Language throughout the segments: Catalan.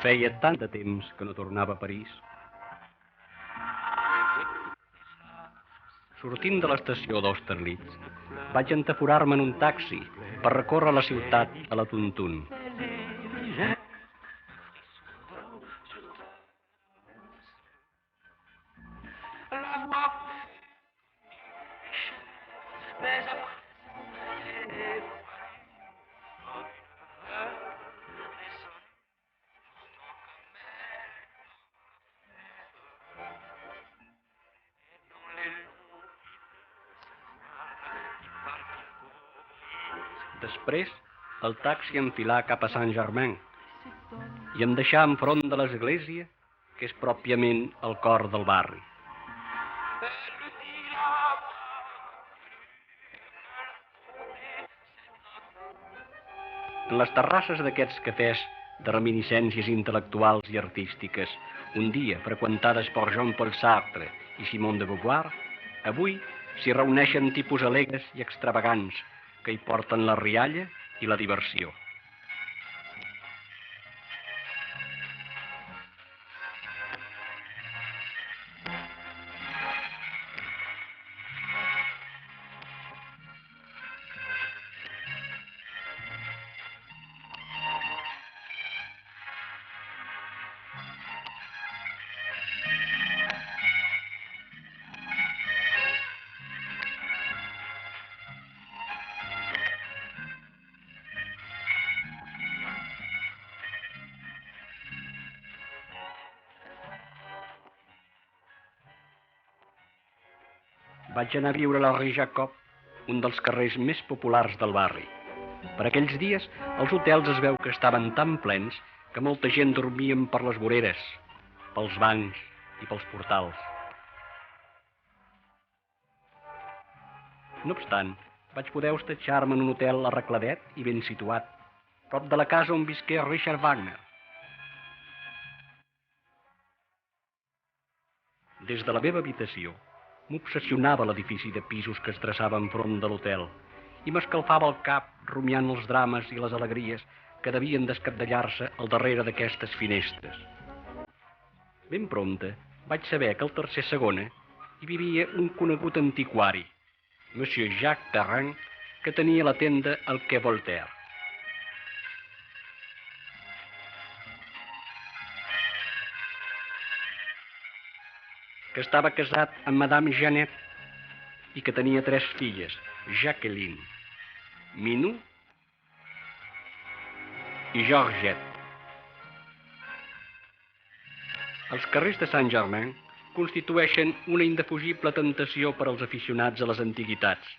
Feia tant de temps que no tornava a París. Sortint de l'estació d'Austerlitz, vaig entaforar-me en un taxi per recórrer la ciutat a la tuntun. Després, el taxi enfilà cap a Saint-Germain i em deixà enfront de l'església, que és pròpiament el cor del barri. En les terrasses d'aquests cafès de reminiscències intel·lectuals i artístiques, un dia freqüentades per Jean-Paul Sartre i Simone de Beauvoir, avui s'hi reuneixen tipus alegres i extravagants que hi porten la rialla i la diversió. Vaig anar a viure a la Rue Jacob, un dels carrers més populars del barri. Per aquells dies, els hotels es veu que estaven tan plens que molta gent dormien per les voreres, pels bancs i pels portals. No obstant, vaig poder hostatjar-me en un hotel arregladet i ben situat, prop de la casa on visqué Richard Wagner. Des de la meva habitació, m'obsessionava l'edifici de pisos que es traçava enfront de l'hotel i m'escalfava el cap rumiant els drames i les alegries que devien descabdellar-se al darrere d'aquestes finestres. Ben prompte vaig saber que al tercer segona hi vivia un conegut antiquari, Monsieur Jacques Perrin, que tenia la tenda al quai Voltaire. Que estava casat amb Madame Jeannette i que tenia 3 filles, Jacqueline, Minou i Georgette. Els carrers de Saint-Germain constitueixen una indefugible tentació per als aficionats a les antiguitats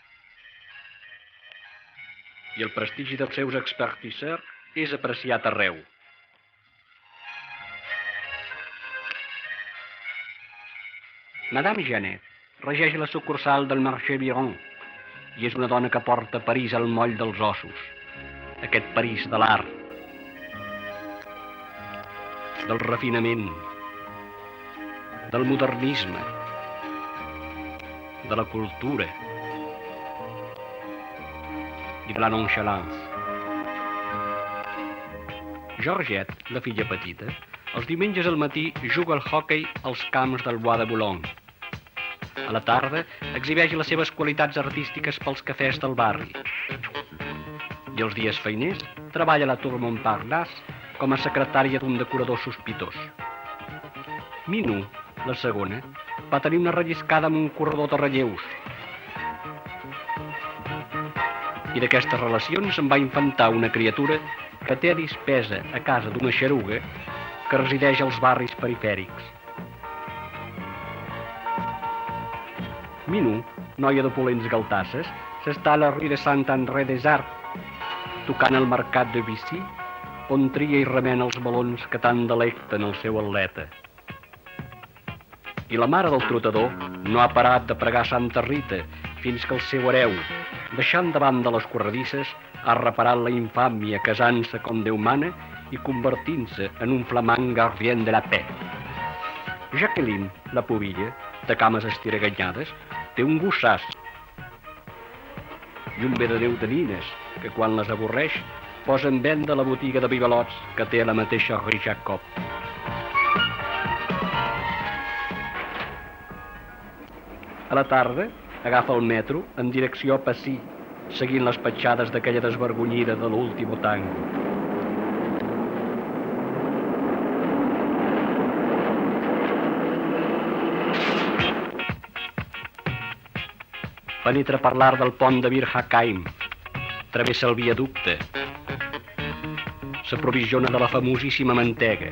i el prestigi dels seus expertisseurs és apreciat arreu. Madame Jeannette regeix la sucursal del Marché Biron i és una dona que porta París al moll dels ossos, aquest París de l'art, del refinament, del modernisme, de la cultura i de la nonchalance. Georgette, la filla petita, els diumenges al matí juga al hoquei als camps del Bois de Boulogne. A la tarda exhibeix les seves qualitats artístiques pels cafès del barri. I els dies feiners treballa a la Tour Montparnasse com a secretària d'un decorador sospitós. Minou, la segona, va tenir una relliscada amb un corredor de relleus. I d'aquestes relacions en va infantar una criatura que té a dispesa a casa d'una xeruga que resideix als barris perifèrics. Minou, noia de polents galtasses, s'està a la rue de Saint-André-des-Arts, tocant al mercat de Vichy, on tria i remena els melons que tant delecten el seu atleta. I la mare del trotador no ha parat de pregar Santa Rita fins que el seu hereu, deixant davant de les corredisses, ha reparat la infàmia casant-se com Déu mana i convertint-se en un flamant gardien de la paix. Jacqueline, la pubilla, de cames estiraganyades, té un gossàs i un bé de Déu de nines que quan les avorreix posa en venda la botiga de bibelots que té la mateixa Rue Jacob. A la tarda agafa el metro en direcció a Passy, seguint les petjades d'aquella desvergonyida de l'últim tango. Penetra per l'art del pont de Bir Hakeim, travessa el viaducte, s'aprovisiona de la famosíssima mantega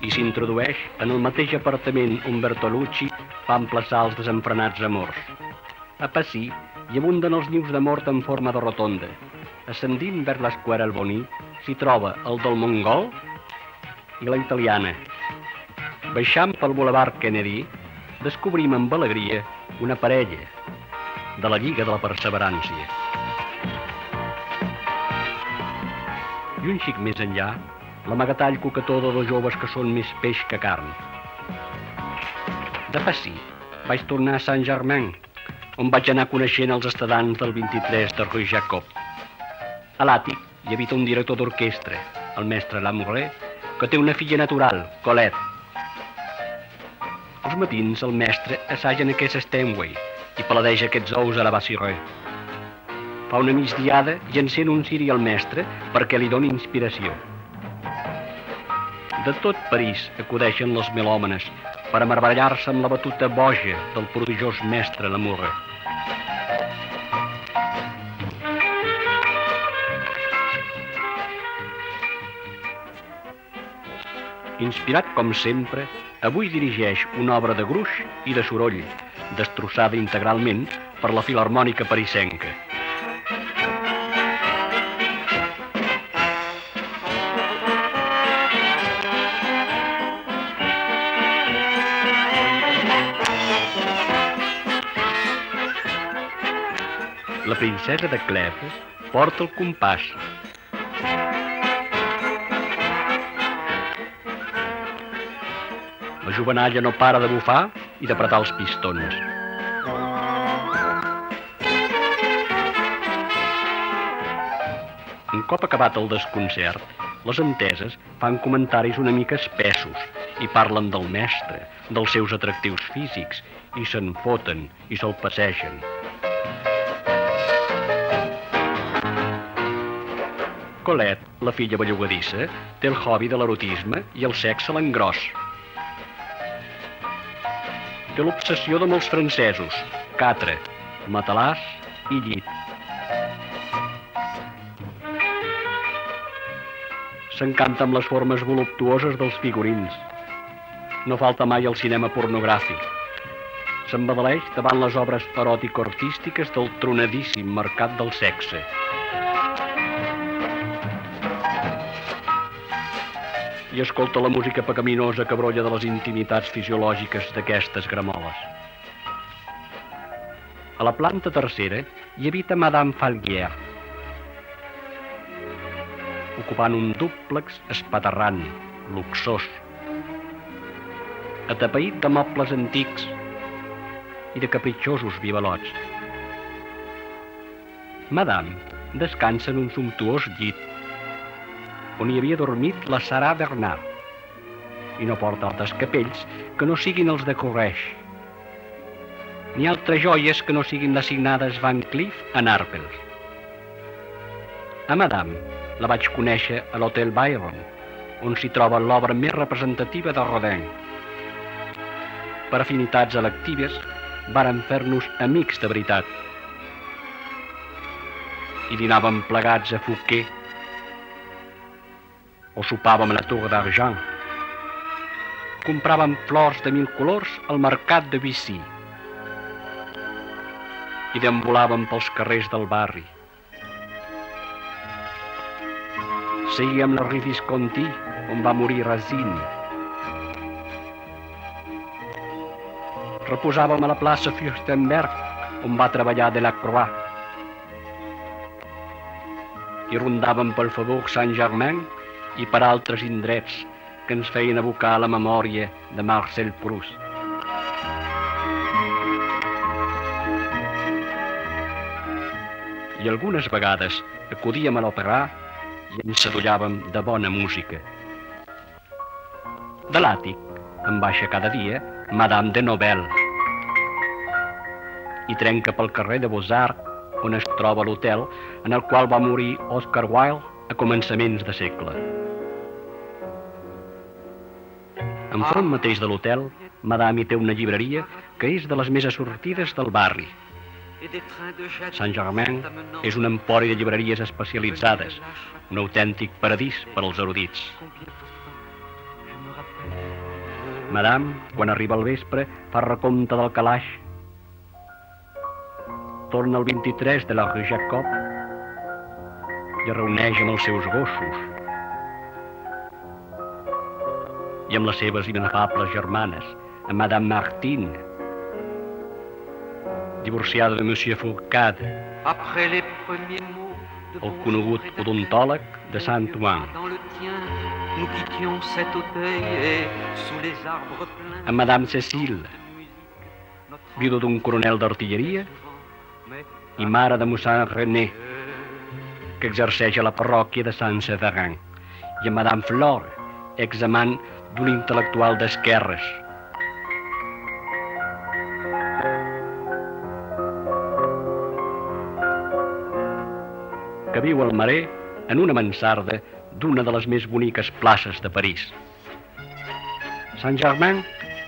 i s'introdueix en el mateix apartament on Bertolucci va emplaçar els desenfrenats amors. A Passy hi abunden els nius de mort en forma de rotonda. Ascendint vers l'Esquare Alboni s'hi troba el del Mongol i la Italiana. Baixant pel Boulevard Kennedy descobrim amb alegria una parella de la Lliga de la Perseverància. I un xic més enllà, l'amagatall coquetó de dos joves que són més peix que carn. De Passy vaig tornar a Saint-Germain, on vaig anar coneixent els estadants del 23 de Rue Jacob. A l'àtic hi habita un director d'orquestra, el mestre Lamoureux, que té una filla natural, Colette. Els matins el mestre assaja en aquest Steinway i paladeja aquests ous a la Vassireux. Fa una migdiada i encén un ciri al mestre perquè li doni inspiració. De tot París acudeixen les melòmanes per a meravellar-se amb la batuta boja del prodigiós mestre Lamoureux. Inspirat com sempre, avui dirigeix una obra de gruix i de soroll, destrossada integralment per la Filharmònica parisenca. La princesa de Clèves porta el compàs. La jovenalla no para de bufar i d'apretar els pistons. Un cop acabat el desconcert, les enteses fan comentaris una mica espessos i parlen del mestre, dels seus atractius físics, i se'n foten i se'l passegen. Colette, la filla bellugadissa, té el hobby de l'erotisme i el sexe a l'engròs. Té l'obsessió de molts francesos, catre, matalàs i llit. S'encanta amb les formes voluptuoses dels figurins. No falta mai el cinema pornogràfic. S'embadaleix davant les obres eròtico-artístiques del tronadíssim mercat del sexe. I escolta la música pecaminosa que brolla de les intimitats fisiològiques d'aquestes gramoles. A la planta tercera hi habita Madame Falguière, ocupant un dúplex espaterrant, luxós, atapeït de mobles antics i de capritxosos bibelots. Madame descansa en un sumptuós llit on hi havia dormit la Sarah Bernard, i no porta altres capells que no siguin els de Courrèges, ni altres joies que no siguin les signades Van Cleef a Nàrtels. A Madame la vaig conèixer a l'Hotel Byron, on s'hi troba l'obra més representativa de Rodin. Per afinitats electives, vàrem fer-nos amics de veritat. I dinàvem plegats a Fouquet, o sopàvem a la Tour d'Argent. Compràvem flors de 1000 colors al mercat de Vichy i deambulàvem pels carrers del barri. Seguíem la Rue Visconti, on va morir Racine. Reposàvem a la plaça Fürstenberg, on va treballar Delacroix. I rondàvem pel Faubourg Saint-Germain i per altres indrets que ens feien evocar la memòria de Marcel Proust. i algunes vegades acudíem a l'òpera i ens adollàvem de bona música. De l'àtic en baixa cada dia Madame de Nobel i trenca pel carrer de Beaux-Arts, on es troba l'hotel en el qual va morir Oscar Wilde a començaments de segle. Enfront mateix de l'hotel, Madame hi té una llibreria que és de les més assortides del barri. Saint-Germain és un empori de llibreries especialitzades, un autèntic paradís per als erudits. Madame, quan arriba al vespre, fa recompte del calaix, torna el 23 de la rue Jacob i es reuneix amb els seus gossos i amb les seves inefables germanes, amb Madame Martine, divorciada de Monsieur Fourcade, el conegut odontòleg de Saint-Ouen, amb Madame Cécile, vídua d'un coronel d'artilleria i mare de mossèn René, que exerceix a la parròquia de Saint-Séverin, i amb Madame Flore, examant d'un intel·lectual d'esquerres. Que viu al Marais en una mansarda d'una de les més boniques places de París. Saint-Germain,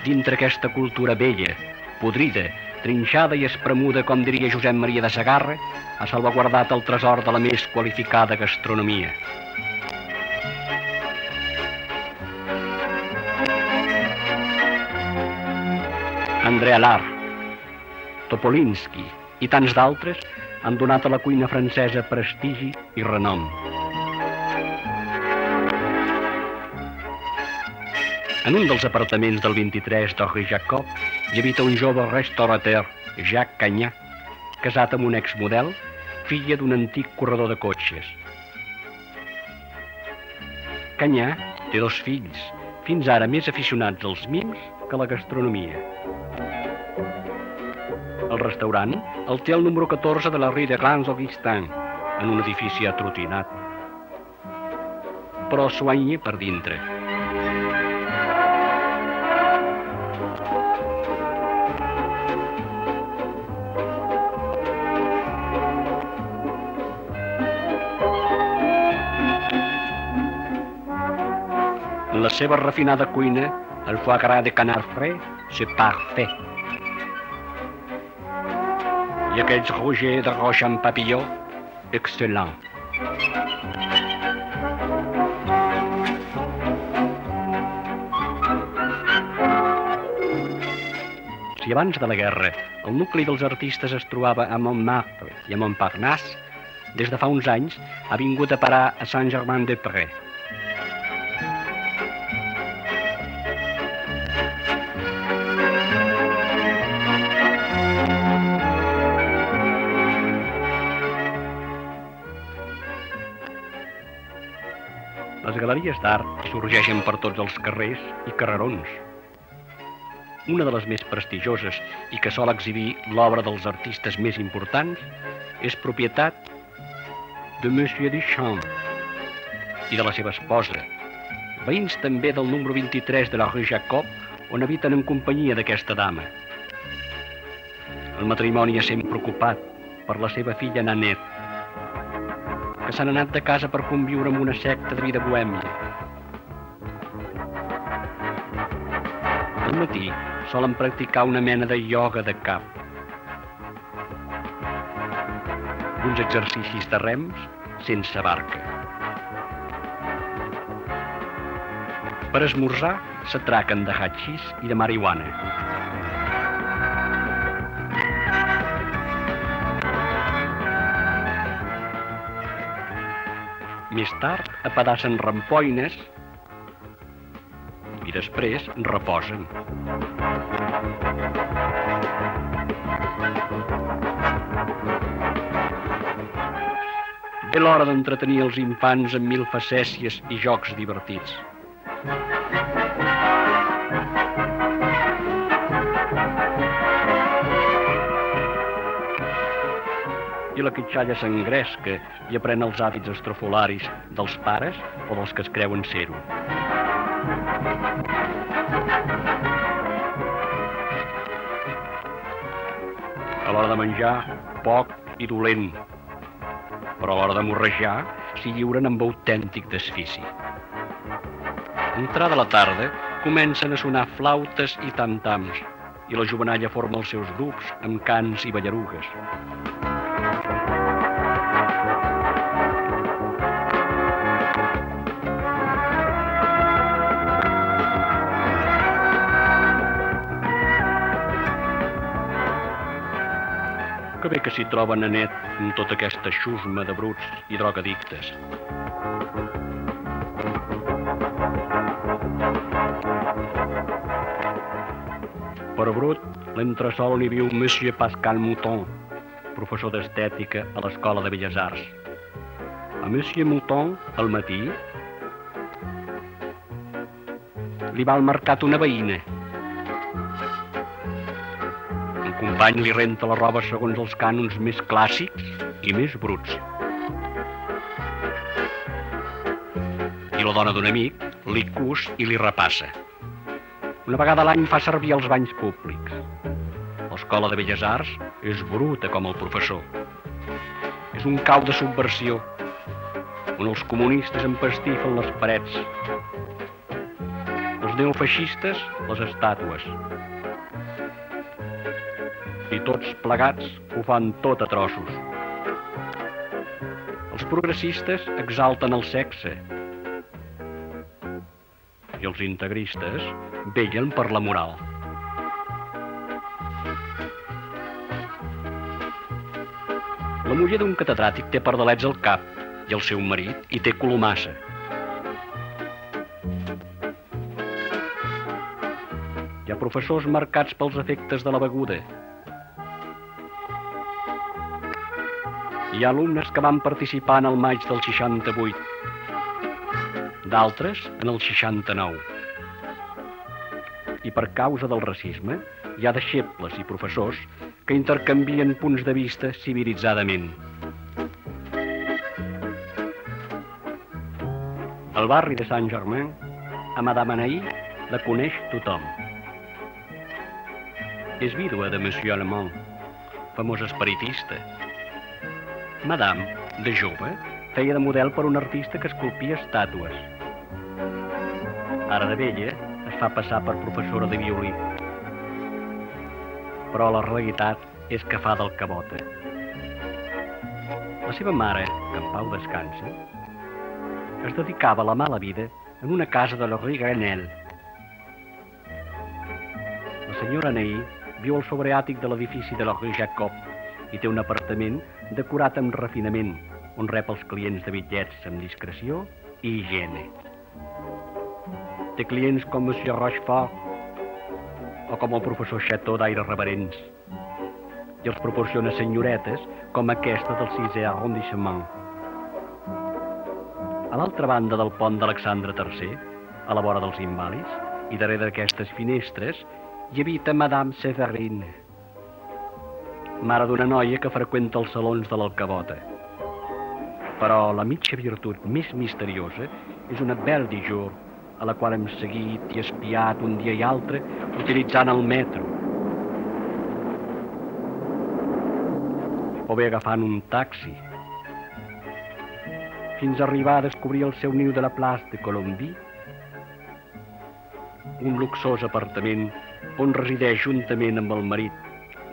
dintre aquesta cultura vella, podrida, trinxada i espremuda, com diria Josep Maria de Sagarra, ha salvaguardat el tresor de la més qualificada gastronomia. André Allard, Topolinsky i tants d'altres han donat a la cuina francesa prestigi i renom. En un dels apartaments del 23 de rue Jacob hi habita un jove restaurateur, Jacques Cagnat, casat amb un exmodel, filla d'un antic corredor de cotxes. Cagnat té 2 fills, fins ara més aficionats als mims que a la gastronomia. El restaurant el té al número 14 de la rue de Grands-Augustins, en un edifici atrotinat, però soigné per dintre. En la seva refinada cuina, el foie gras de canard frais, c'est parfait. I aquells rogers de roche en papilló, excel·lent. Si abans de la guerra el nucli dels artistes es trobava a Montmartre i a Montparnasse, des de fa uns anys ha vingut a parar a Saint-Germain-des-Prés. Les galeries d'art sorgeixen per tots els carrers i carrerons. Una de les més prestigioses i que sol exhibir l'obra dels artistes més importants és propietat de Monsieur Duchamp i de la seva esposa, veïns també del número 23 de la rue Jacob, on habiten en companyia d'aquesta dama. El matrimoni és sempre preocupat per la seva filla Nanette, que s'han anat de casa per conviure amb una secta de vida bohèmia. Al matí solen practicar una mena de ioga de cap, uns exercicis de rems sense barca. Per esmorzar s'atraquen de hachís i de marihuana. Més tard apedassen rampoines i després reposen. Ve l'hora d'entretenir els infants amb mil facècies i jocs divertits. i la quitxalla s'engresca i aprèn els hàbits estrafolaris dels pares o dels que es creuen ser-ho. A l'hora de menjar, poc i dolent, però a l'hora de morrejar s'hi lliuren amb autèntic desfici. Entrada la tarda, comencen a sonar flautes i tam-tams, i la jovenalla forma els seus grups amb cants i ballarugues. Que bé que s'hi troba Nanet amb tota aquesta xusma de bruts i drogadictes. Per brut, l'entresol n'hi viu Monsieur Pascal Mouton, professor d'estètica a l'Escola de Belles Arts. A Monsieur Mouton, al matí, li va al mercat una veïna. Un company li renta la roba segons els cànons més clàssics i més bruts. I la dona d'un amic li cus i li repassa. Una vegada a l'any fa servir els banys públics. L'Escola de Belles Arts és bruta com el professor. És un cau de subversió, on els comunistes empastifen les parets, els neofeixistes les estàtues, i tots plegats ho fan tot a trossos. Els progressistes exalten el sexe i els integristes vellen per la moral. La muller d'un catedràtic té pardalets al cap i el seu marit hi té colomassa. Hi ha professors marcats pels efectes de la beguda. Hi ha alumnes que van participar en el maig del 68, d'altres en el 69. I per causa del racisme hi ha deixebles i professors que intercanvien punts de vista civilitzadament. Al barri de Saint-Germain, a Madame Anaï la coneix tothom. És vídua de Monsieur Alemán, famós espiritista. Madame, de jove, feia de model per un artista que esculpia estàtues. Ara de vella es fa passar per professora de violí. Però la realitat és que fa del que vota. La seva mare, que en pau descansa, es dedicava a la mala vida en una casa de la Rue Grenelle. La senyora Anaï viu al sobreàtic de l'edifici de la Rue Jacob i té un apartament decorat amb refinament, on rep els clients de bitllets amb discreció i higiene. Té clients com Monsieur Rochefort o com el professor Chateau d'aire reverents, i els proporciona senyoretes com aquesta del 6è arrondissement. A l'altra banda del pont d'Alexandre III, a la vora dels Invàlids, i darrere d'aquestes finestres, hi habita Madame Séverine, mare d'una noia que freqüenta els salons de l'Alcavota. Però la mitja virtut més misteriosa és una belle du jour, a la qual hem seguit i espiat un dia i altre utilitzant el metro, o bé agafant un taxi, fins a arribar a descobrir el seu niu de la Place de Colombie, un luxós apartament on resideix juntament amb el marit,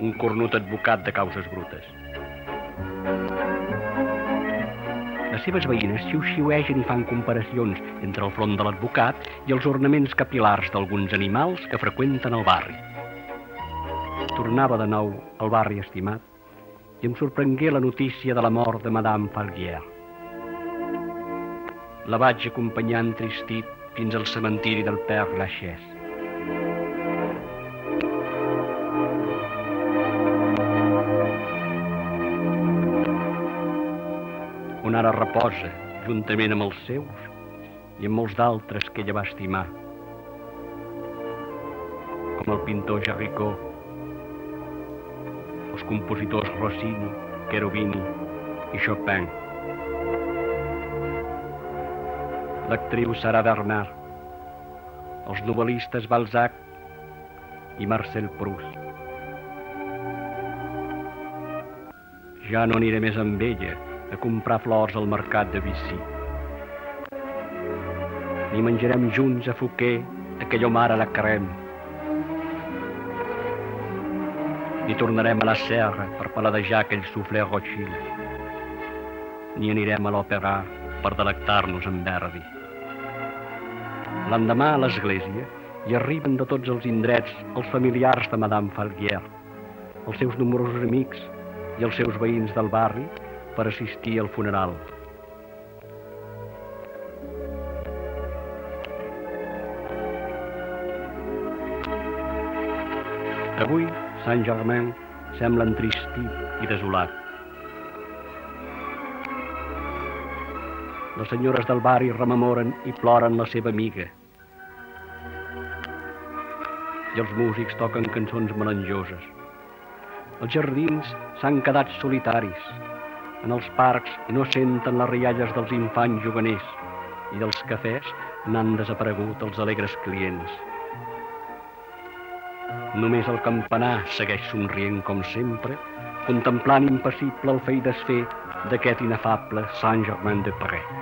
un cornut advocat de causes brutes. Les seves veïnes xiu-xiuegen i fan comparacions entre el front de l'advocat i els ornaments capil·lars d'alguns animals que freqüenten el barri. Tornava de nou al barri estimat i em sorprengué la notícia de la mort de Madame Falguière. La vaig acompanyar entristit fins al cementiri del Père Lachaise. On ara reposa, juntament amb els seus i amb molts d'altres que ella va estimar, com el pintor Jaricot, els compositors Rossini, Cherubini i Chopin. L'actriu Sarah Bernhardt, els novel·listes Balzac i Marcel Proust. Ja no aniré més amb ella a comprar flors al mercat de Vichy. Ni menjarem junts a Fouquet aquell homard a la crème. Ni tornarem a la serra per paladejar aquell soufflé Rothschild. Ni anirem a l'òpera per delectar-nos amb Verdi. L'endemà a l'església hi arriben de tots els indrets els familiars de Madame Falguière, els seus numerosos amics i els seus veïns del barri per assistir al funeral. Avui, Saint-Germain sembla entristit i desolat. Les senyores del barri rememoren i ploren la seva amiga. I els músics toquen cançons melangioses. Els jardins s'han quedat solitaris. En els parcs no senten les rialles dels infants juganers i dels cafès n'han desaparegut els alegres clients. Només el campanar segueix somrient com sempre, contemplant impassible el fer i desfer d'aquest inefable Saint-Germain-des-Prés.